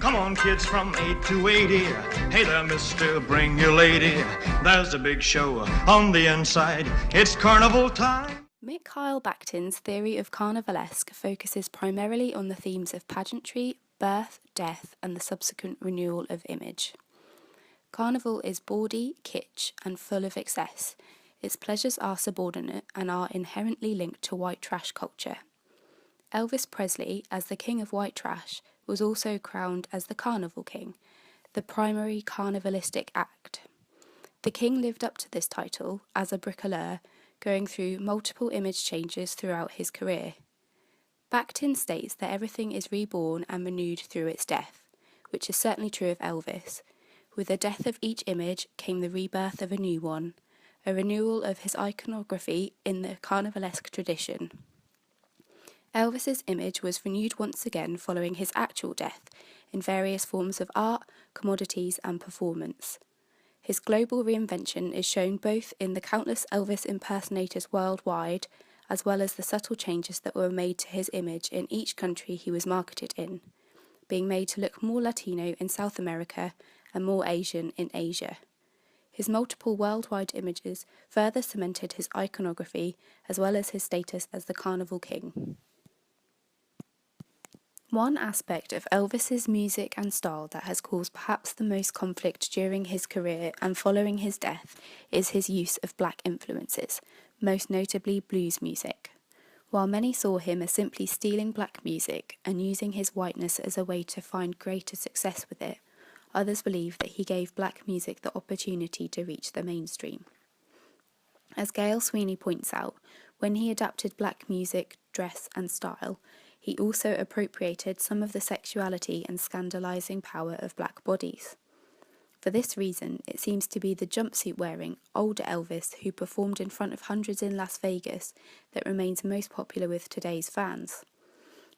Come on, kids, from 8 to 80. Hey there, mister, bring your lady. There's a big show on the inside. It's carnival time. Mikhail Bakhtin's theory of carnivalesque focuses primarily on the themes of pageantry, birth, death, and the subsequent renewal of image. Carnival is bawdy, kitsch, and full of excess. Its pleasures are subordinate and are inherently linked to white trash culture. Elvis Presley, as the king of white trash, was also crowned as the Carnival King, the primary carnivalistic act. The king lived up to this title as a bricoleur, going through multiple image changes throughout his career. Bakhtin states that everything is reborn and renewed through its death, which is certainly true of Elvis. With the death of each image came the rebirth of a new one, a renewal of his iconography in the carnivalesque tradition. Elvis's image was renewed once again following his actual death in various forms of art, commodities, and performance. His global reinvention is shown both in the countless Elvis impersonators worldwide, as well as the subtle changes that were made to his image in each country he was marketed in, being made to look more Latino in South America and more Asian in Asia. His multiple worldwide images further cemented his iconography as well as his status as the Carnival King. One aspect of Elvis's music and style that has caused perhaps the most conflict during his career and following his death is his use of black influences, most notably blues music. While many saw him as simply stealing black music and using his whiteness as a way to find greater success with it, others believe that he gave black music the opportunity to reach the mainstream. As Gail Sweeney points out, when he adapted black music, dress and style, he also appropriated some of the sexuality and scandalizing power of black bodies. For this reason, it seems to be the jumpsuit-wearing, older Elvis who performed in front of hundreds in Las Vegas that remains most popular with today's fans.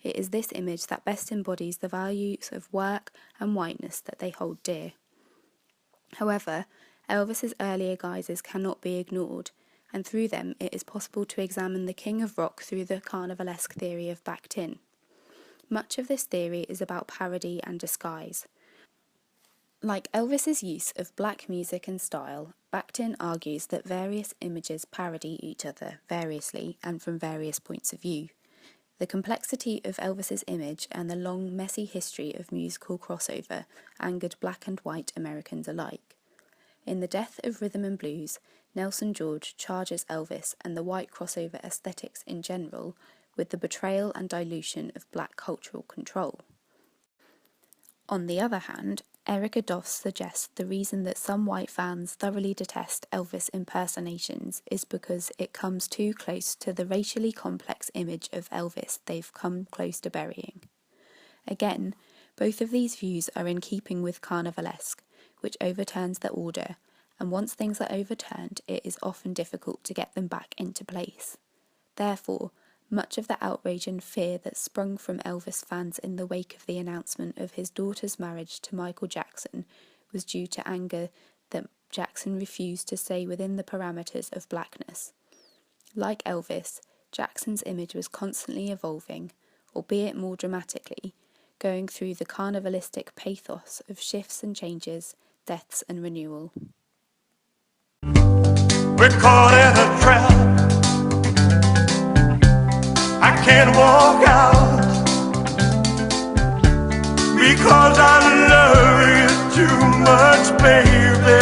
It is this image that best embodies the values of work and whiteness that they hold dear. However, Elvis's earlier guises cannot be ignored, and through them it is possible to examine the king of rock through the carnivalesque theory of Bakhtin. Much of this theory is about parody and disguise. Like Elvis's use of black music and style, Bakhtin argues that various images parody each other variously and from various points of view. The complexity of Elvis's image and the long, messy history of musical crossover angered black and white Americans alike. In The Death of Rhythm and Blues, Nelson George charges Elvis and the white crossover aesthetics in general with the betrayal and dilution of black cultural control. On the other hand, Erica Doss suggests the reason that some white fans thoroughly detest Elvis impersonations is because it comes too close to the racially complex image of Elvis they've come close to burying. Again, both of these views are in keeping with carnivalesque, which overturns the order, and once things are overturned, it is often difficult to get them back into place. Therefore, much of the outrage and fear that sprung from Elvis fans in the wake of the announcement of his daughter's marriage to Michael Jackson was due to anger that Jackson refused to stay within the parameters of blackness. Like Elvis, Jackson's image was constantly evolving, albeit more dramatically, going through the carnivalistic pathos of shifts and changes, deaths and renewal. We're caught in a trap. I can't walk out because I love you too much, baby.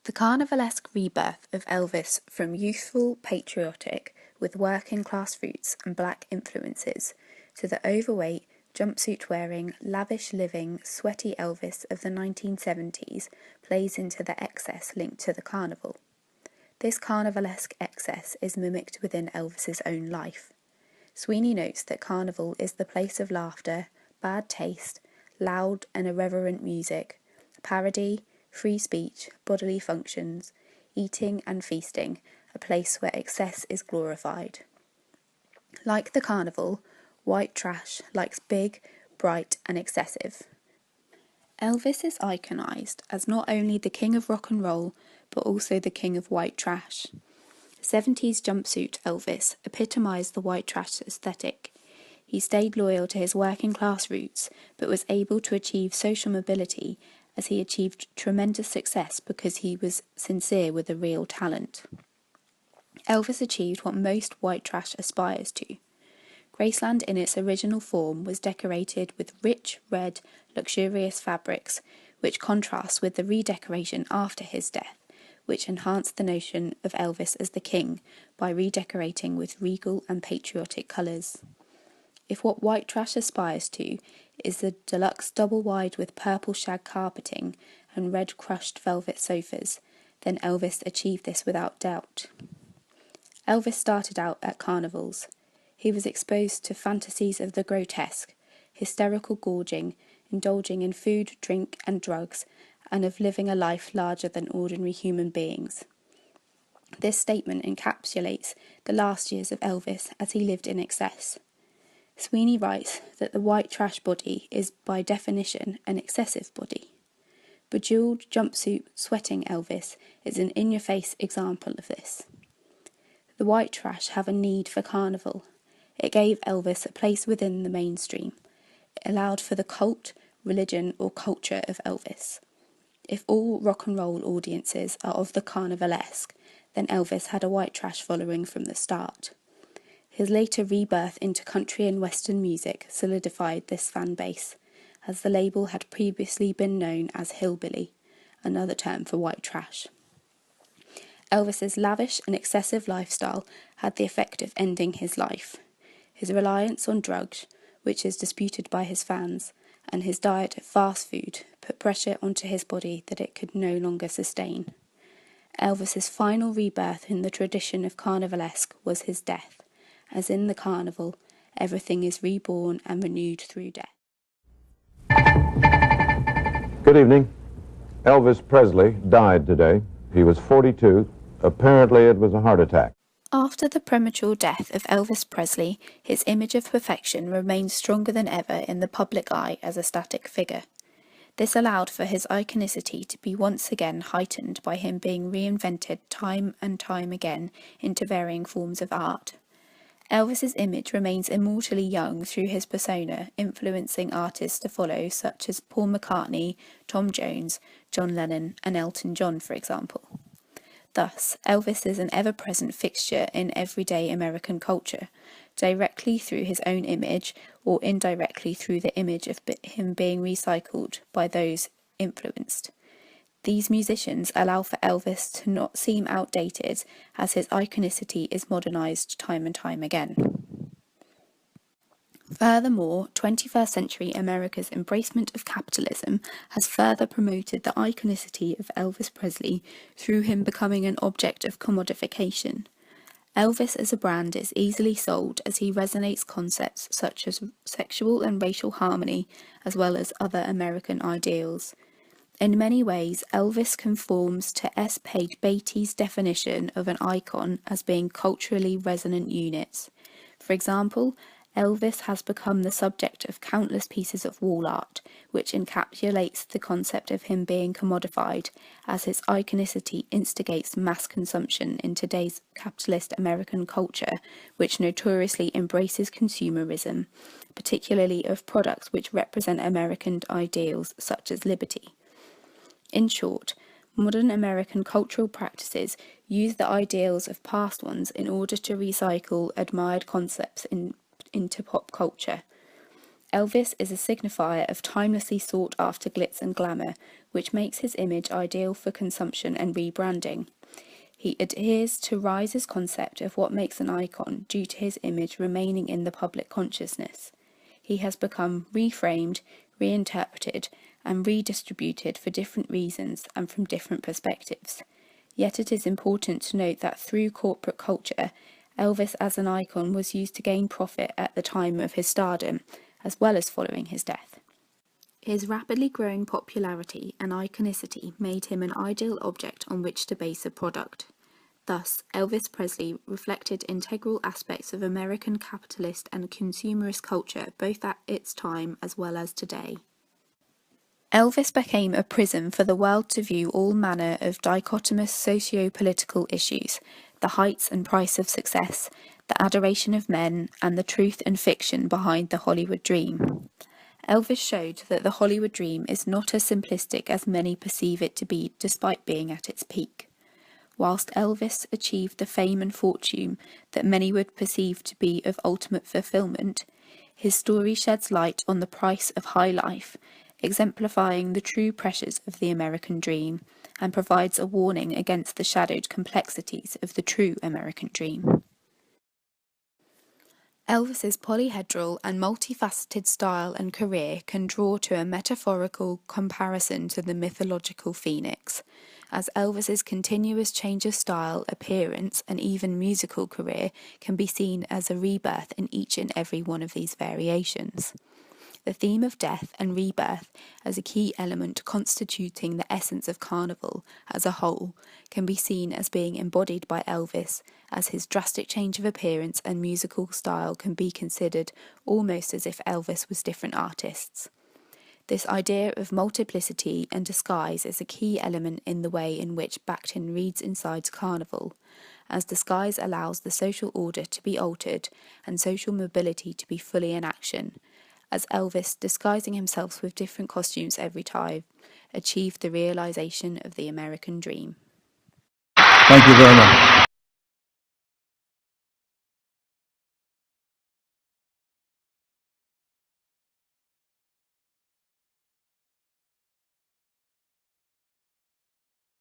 The carnivalesque rebirth of Elvis from youthful, patriotic, with working-class roots and black influences, to the overweight, jumpsuit-wearing, lavish-living, sweaty Elvis of the 1970s plays into the excess linked to the carnival. This carnivalesque excess is mimicked within Elvis's own life. Sweeney notes that carnival is the place of laughter, bad taste, loud and irreverent music, parody, free speech, bodily functions, eating and feasting, a place where excess is glorified. Like the carnival, white trash likes big, bright and excessive. Elvis is iconized as not only the king of rock and roll, but also the king of white trash. 70s jumpsuit Elvis epitomized the white trash aesthetic. He stayed loyal to his working class roots, but was able to achieve social mobility as he achieved tremendous success because he was sincere with a real talent. Elvis achieved what most white trash aspires to. Graceland in its original form was decorated with rich, red, luxurious fabrics, which contrasts with the redecoration after his death, which enhanced the notion of Elvis as the king by redecorating with regal and patriotic colours. If what white trash aspires to is the deluxe double-wide with purple shag carpeting and red crushed velvet sofas, then Elvis achieved this without doubt. Elvis started out at carnivals. He was exposed to fantasies of the grotesque, hysterical gorging, indulging in food, drink and drugs, and of living a life larger than ordinary human beings. This statement encapsulates the last years of Elvis as he lived in excess. Sweeney writes that the white trash body is by definition an excessive body. Bejeweled jumpsuit sweating Elvis is an in-your-face example of this. The white trash have a need for carnival. It gave Elvis a place within the mainstream. It allowed for the cult, religion or culture of Elvis. If all rock and roll audiences are of the carnivalesque, then Elvis had a white trash following from the start. His later rebirth into country and western music solidified this fan base, as the label had previously been known as hillbilly, another term for white trash. Elvis's lavish and excessive lifestyle had the effect of ending his life. His reliance on drugs, which is disputed by his fans, and his diet of fast food put pressure onto his body that it could no longer sustain. Elvis's final rebirth in the tradition of carnivalesque was his death, as in the carnival, everything is reborn and renewed through death. Good evening. Elvis Presley died today. He was 42. Apparently it was a heart attack. After the premature death of Elvis Presley, his image of perfection remained stronger than ever in the public eye as a static figure. This allowed for his iconicity to be once again heightened by him being reinvented time and time again into varying forms of art. Elvis's image remains immortally young through his persona, influencing artists to follow such as Paul McCartney, Tom Jones, John Lennon and Elton John, for example. Thus, Elvis is an ever-present fixture in everyday American culture, directly through his own image or indirectly through the image of him being recycled by those influenced. These musicians allow for Elvis to not seem outdated as his iconicity is modernised time and time again. Furthermore, 21st century America's embracement of capitalism has further promoted the iconicity of Elvis Presley through him becoming an object of commodification. Elvis as a brand is easily sold as he resonates concepts such as sexual and racial harmony as well as other American ideals. In many ways, Elvis conforms to S. Page Beatty's definition of an icon as being culturally resonant units. For example, Elvis has become the subject of countless pieces of wall art, which encapsulates the concept of him being commodified, as his iconicity instigates mass consumption in today's capitalist American culture, which notoriously embraces consumerism, particularly of products which represent American ideals such as liberty. In short, modern American cultural practices use the ideals of past ones in order to recycle admired concepts into pop culture. Elvis is a signifier of timelessly sought-after glitz and glamour, which makes his image ideal for consumption and rebranding. He adheres to Rice's concept of what makes an icon due to his image remaining in the public consciousness. He has become reframed, reinterpreted, and redistributed for different reasons and from different perspectives. Yet it is important to note that through corporate culture, Elvis as an icon was used to gain profit at the time of his stardom, as well as following his death. His rapidly growing popularity and iconicity made him an ideal object on which to base a product. Thus, Elvis Presley reflected integral aspects of American capitalist and consumerist culture both at its time as well as today. Elvis became a prism for the world to view all manner of dichotomous socio-political issues, the heights and price of success, the adoration of men, and the truth and fiction behind the Hollywood dream. Elvis showed that the Hollywood dream is not as simplistic as many perceive it to be, despite being at its peak. Whilst Elvis achieved the fame and fortune that many would perceive to be of ultimate fulfillment, his story sheds light on the price of high life, exemplifying the true pressures of the American dream, and provides a warning against the shadowed complexities of the true American dream. Elvis's polyhedral and multifaceted style and career can draw to a metaphorical comparison to the mythological phoenix, as Elvis's continuous change of style, appearance, and even musical career can be seen as a rebirth in each and every one of these variations. The theme of death and rebirth as a key element constituting the essence of Carnival as a whole can be seen as being embodied by Elvis, as his drastic change of appearance and musical style can be considered almost as if Elvis was different artists. This idea of multiplicity and disguise is a key element in the way in which Bakhtin reads inside Carnival, as disguise allows the social order to be altered and social mobility to be fully in action, as Elvis, disguising himself with different costumes every time, achieved the realization of the American dream. Thank you very much.